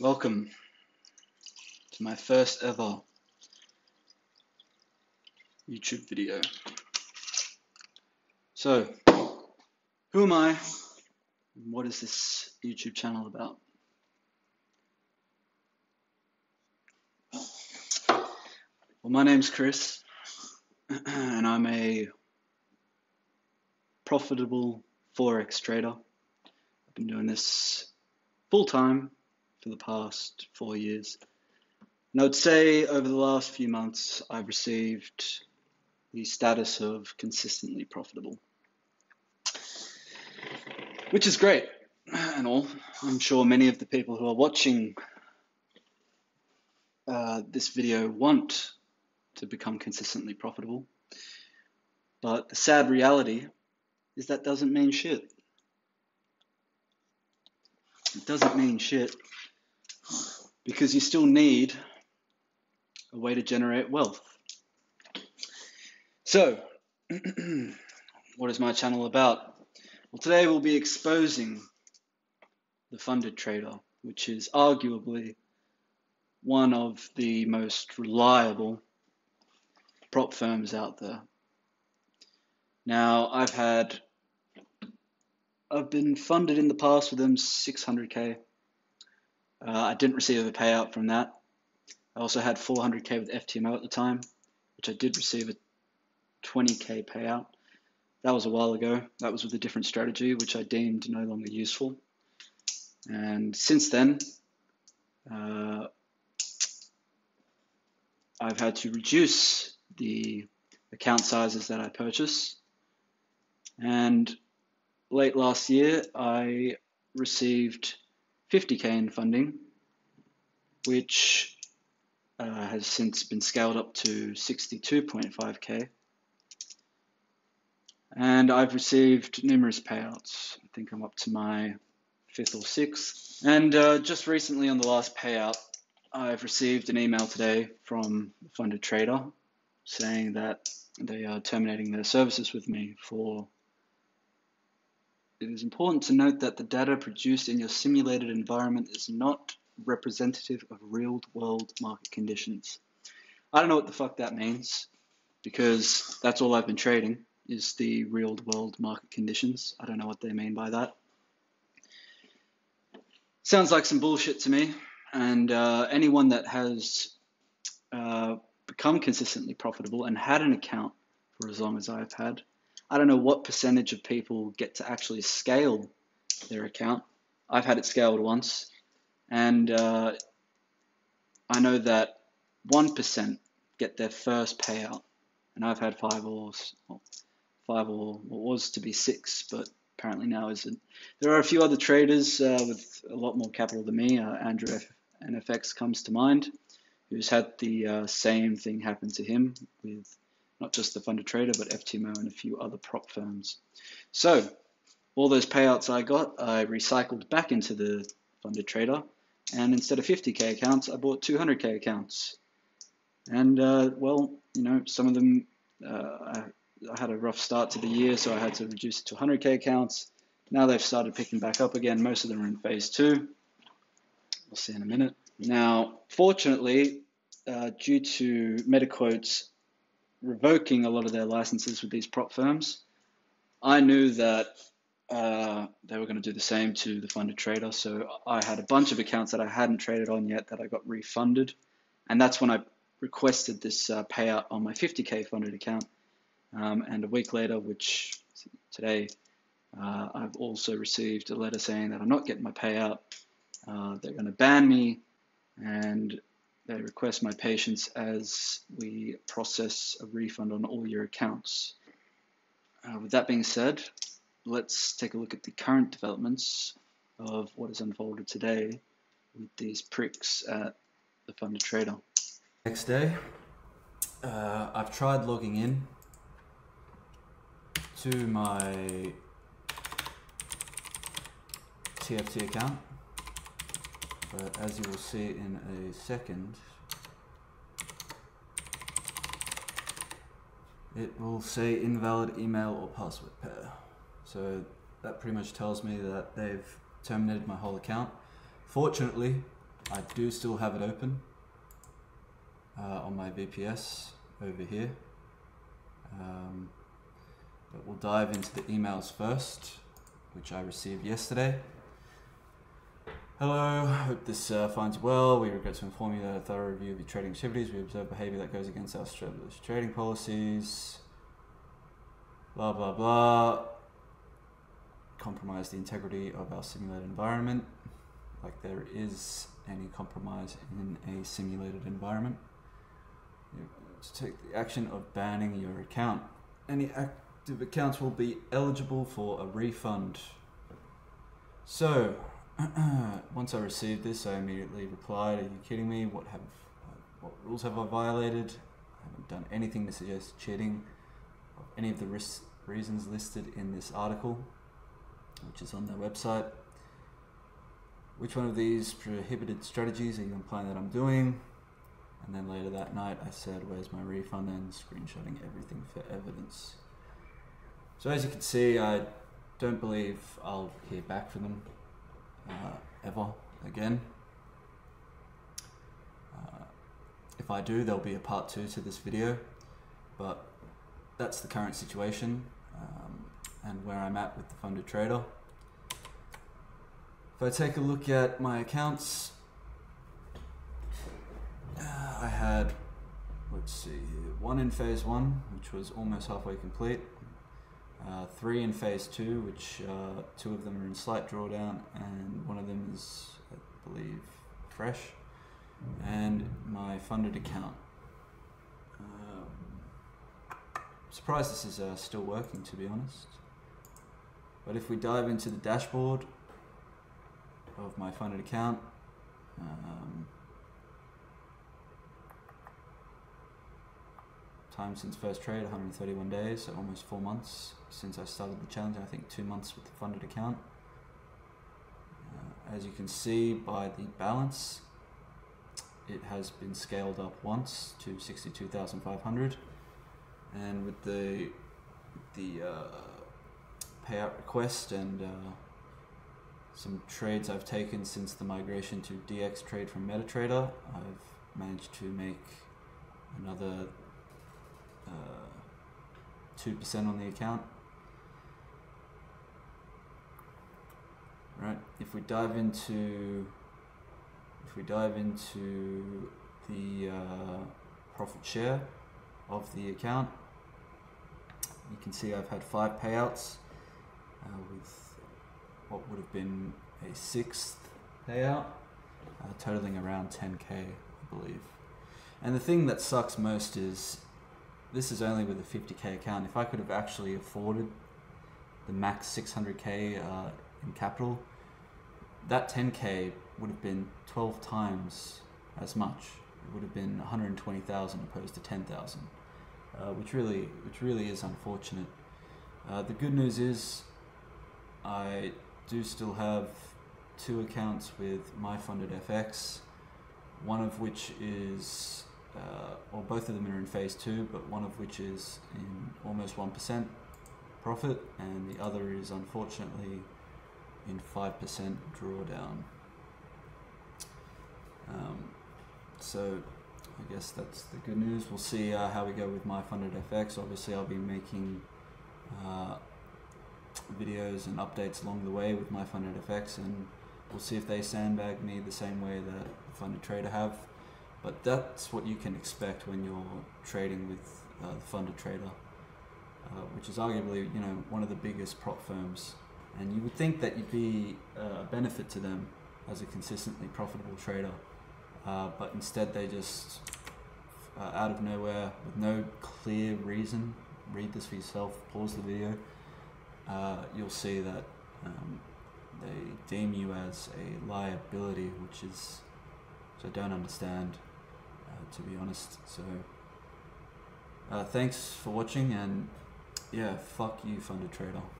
Welcome to my first ever YouTube video. So, who am I? And what is this YouTube channel about? Well, my name's Chris, and I'm a profitable Forex trader. I've been doing this full time for the past 4 years. And I would say over the last few months, I've received the status of consistently profitable, which is great and all. I'm sure many of the people who are watching this video want to become consistently profitable, but the sad reality is that doesn't mean shit. It doesn't mean shit because you still need a way to generate wealth. So, what is my channel about? Well, today we'll be exposing the funded trader, which is arguably one of the most reliable prop firms out there. Now, I've been funded in the past with them 600k. I didn't receive a payout from that. I also had 400k with FTMO at the time, which I did receive a 20k payout. That was a while ago. That was with a different strategy, which I deemed no longer useful. And since then, I've had to reduce the account sizes that I purchase. And late last year, I received 50k in funding, which has since been scaled up to 62.5k. And I've received numerous payouts. I think I'm up to my 5th or 6th. And just recently on the last payout, I've received an email today from the funded trader saying that they are terminating their services with me for... It is important to note that the data produced in your simulated environment is not representative of real-world market conditions. I don't know what the fuck that means, because that's all I've been trading, is the real-world market conditions. I don't know what they mean by that. Sounds like some bullshit to me, and anyone that has become consistently profitable and had an account for as long as I've had, I don't know what percentage of people get to actually scale their account. I've had it scaled once, and I know that 1% get their first payout, and I've had 5 or what was to be 6, but apparently now isn't. There are a few other traders with a lot more capital than me. Andrew NFX comes to mind, who's had the same thing happen to him with not just the funded trader, but FTMO and a few other prop firms. So all those payouts I got, I recycled back into the funded trader, and instead of 50k accounts, I bought 200k accounts. And well, you know, some of them, I had a rough start to the year, so I had to reduce it to 100k accounts. Now they've started picking back up again. Most of them are in phase 2. We'll see in a minute. Now, fortunately, due to MetaQuote's revoking a lot of their licenses with these prop firms, I knew that they were going to do the same to the funded trader. So I had a bunch of accounts that I hadn't traded on yet that I got refunded. And that's when I requested this payout on my 50k funded account. And a week later, which today, I've also received a letter saying that I'm not getting my payout. They're going to ban me, and they request my patience as we process a refund on all your accounts. With that being said, let's take a look at the current developments of what has unfolded today with these pricks at the funded trader. Next day, I've tried logging in to my TFT account, but as you will see in a second, it will say invalid email or password pair. So that pretty much tells me that they've terminated my whole account. Fortunately, I do still have it open on my VPS over here. But we'll dive into the emails first, which I received yesterday. Hello, hope this finds you well. We regret to inform you that a thorough review of your trading activities, we observe behavior that goes against our established trading policies. Blah, blah, blah. Compromise the integrity of our simulated environment. Like there is any compromise in a simulated environment. To take the action of banning your account. Any active accounts will be eligible for a refund. So, once I received this, I immediately replied, "Are you kidding me? What rules have I violated? I haven't done anything to suggest cheating of any of the reasons listed in this article," which is on their website. "Which one of these prohibited strategies are you implying that I'm doing?" And then later that night I said, "Where's my refund?" and screenshotting everything for evidence. So as you can see, I don't believe I'll hear back from them ever again. If I do, there'll be a part 2 to this video, but that's the current situation and where I'm at with the funded trader. If I take a look at my accounts, I had, let's see here, 1 in phase 1, which was almost halfway complete, 3 in phase 2, which 2 of them are in slight drawdown, and 1 of them is, I believe, fresh, and my funded account. Surprised this is still working, to be honest. But if we dive into the dashboard of my funded account, time since first trade, 131 days, so almost 4 months since I started the challenge. I think 2 months with the funded account. As you can see by the balance, it has been scaled up once to 62,500, and with the payout request and some trades I've taken since the migration to DX trade from MetaTrader, I've managed to make another 2% on the account. Right, if we dive into the profit share of the account, you can see I've had 5 payouts with what would have been a 6th payout, totaling around 10k, I believe. And the thing that sucks most is this is only with a 50k account. If I could have actually afforded the max 600k in capital, that 10k would have been 12 times as much. It would have been 120,000 opposed to 10,000, which really is unfortunate. The good news is I do still have 2 accounts with my funded FX, one of which is well, both of them are in phase 2, but one of which is in almost 1% profit, and the other is unfortunately in 5% drawdown. So I guess that's the good news. We'll see how we go with my funded FX. Obviously I'll be making videos and updates along the way with my funded FX, and we'll see if they sandbag me the same way that the funded trader have. But that's what you can expect when you're trading with the funded trader, which is arguably, you know, one of the biggest prop firms. And you would think that you'd be a benefit to them as a consistently profitable trader, but instead they just, out of nowhere, with no clear reason, read this for yourself, pause the video, you'll see that they deem you as a liability, which I don't understand, to be honest. So thanks for watching, and yeah, fuck you, funded trader.